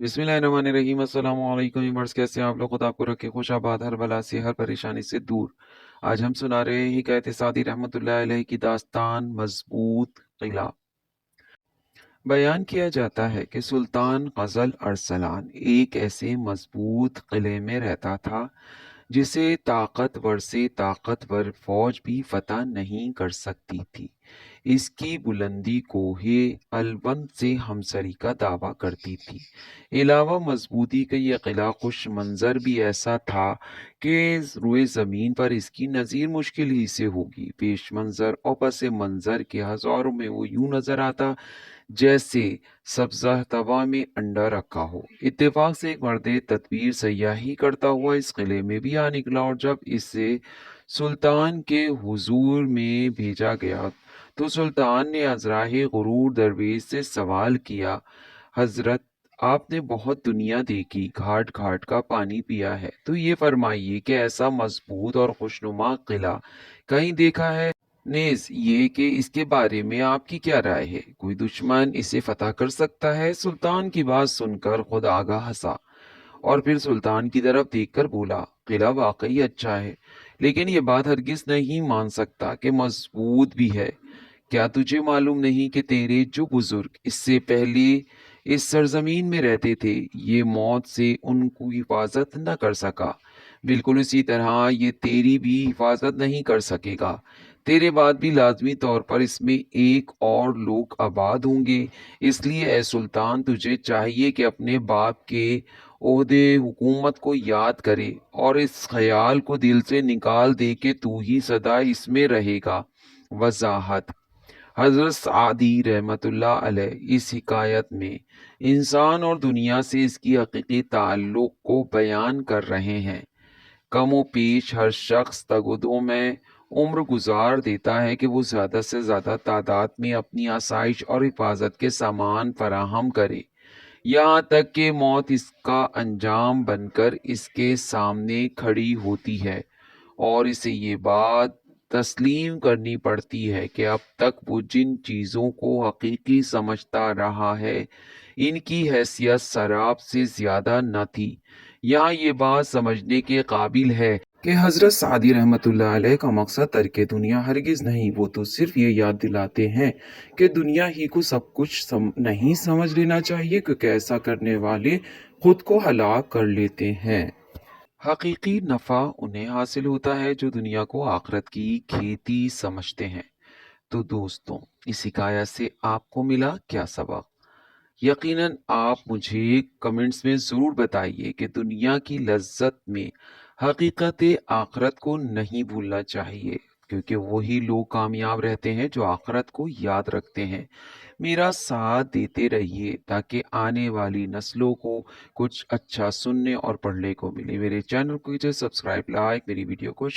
बिस्मिल्लाहिर्रहमानिर्रहीम। अस्सलाम वालेकुम व्यूअर्स, कैसे हैं आप लोग? खुदा आपको रखे खुश आबाद, हर बला से, हर परेशानी से दूर। आज हम सुना रहे हैं हिकायत सादी रहमतुल्लाह अलैह की दास्तान मजबूत किला। बयान किया जाता है कि सुल्तान गजल अरसलान एक ऐसे मजबूत किले में रहता था जिसे ताकतवर से ताकतवर फौज भी फतह नहीं कर सकती थी। इसकी बुलंदी कोहे अलवंद से हमसरी का दावा करती थी। अलावा मजबूती का यह किला खुश मंजर भी ऐसा था कि रुए ज़मीन पर इसकी नज़ीर मुश्किल ही से होगी। पेश मंजर और पस मंजर के हज़ारों में वो यूं नज़र आता जैसे सब्ज़ा तवा में अंडा रखा हो। इत्तेफाक से एक मर्द तदबीर सयाही करता हुआ इस किले में भी आ निकला, और जब इसे सुल्तान के हुजूर में भेजा गया तो सुल्तान ने अजराहे गुरूर दरवेश से सवाल किया, हजरत, आपने बहुत दुनिया देखी, घाट घाट का पानी पिया है, तो ये फरमाइए कि ऐसा मजबूत और खुशनुमा किला कहीं देखा है? नेज ये कि इसके बारे में आपकी क्या राय है? कोई दुश्मन इसे फतह कर सकता है? सुल्तान की बात सुनकर खुद आगा हंसा और फिर सुल्तान की तरफ देखकर बोला, किला वाकई अच्छा है, लेकिन ये बात हरगिज नहीं मान सकता कि मजबूत भी है। क्या तुझे मालूम नहीं कि तेरे जो बुजुर्ग इससे पहले इस सरजमीन में रहते थे, ये मौत से उनको हिफाजत न कर सका, बिल्कुल इसी तरह ये तेरी भी हिफाजत नहीं कर सकेगा। तेरे बाद भी लाजमी तौर पर इसमें एक और लोग आबाद होंगे। इसलिए ए सुल्तान, तुझे चाहिए कि अपने बाप के ओहदे हुकूमत को याद करे और इस ख्याल को दिल से निकाल दे कि तू ही सदा इसमें रहेगा। वजाहत। हजरत सादी रहमतुल्लाह अलैह इस हिकायत में इंसान और दुनिया से इसकी हकीकी ताल्लुक को बयान कर रहे हैं। कमो पेश हर शख्स तगदो में उम्र गुजार देता है कि वो ज़्यादा से ज़्यादा तादाद में अपनी आसाइश और हिफाजत के सामान फराहम करे, यहाँ तक कि मौत इसका अंजाम बनकर इसके सामने खड़ी होती है और इसे ये बात तस्लीम करनी पड़ती है कि अब तक वो जिन चीज़ों को हकीकी समझता रहा है, इनकी हैसियत शराब से ज़्यादा न थी। यहाँ ये बात समझने के काबिल है कि हज़रत सादी रहमतुल्लाह अलैह का मकसद तर्क दुनिया हरगिज़ नहीं, वो तो सिर्फ ये याद दिलाते हैं कि दुनिया ही को सब कुछ नहीं समझ लेना चाहिए, क्योंकि ऐसा करने वाले खुद को हलाक कर लेते हैं। हकीकी नफ़ा उन्हें हासिल होता है जो दुनिया को आखिरत की खेती समझते हैं। तो दोस्तों, इस हिकायत से आपको मिला क्या सबक? यकीनन आप मुझे कमेंट्स में ज़रूर बताइए कि दुनिया की लज्जत में हकीकत आखरत को नहीं भूलना चाहिए, क्योंकि वही लोग कामयाब रहते हैं जो आखरत को याद रखते हैं। मेरा साथ देते रहिए ताकि आने वाली नस्लों को कुछ अच्छा सुनने और पढ़ने को मिले। मेरे चैनल को सब्सक्राइब, लाइक, मेरी वीडियो को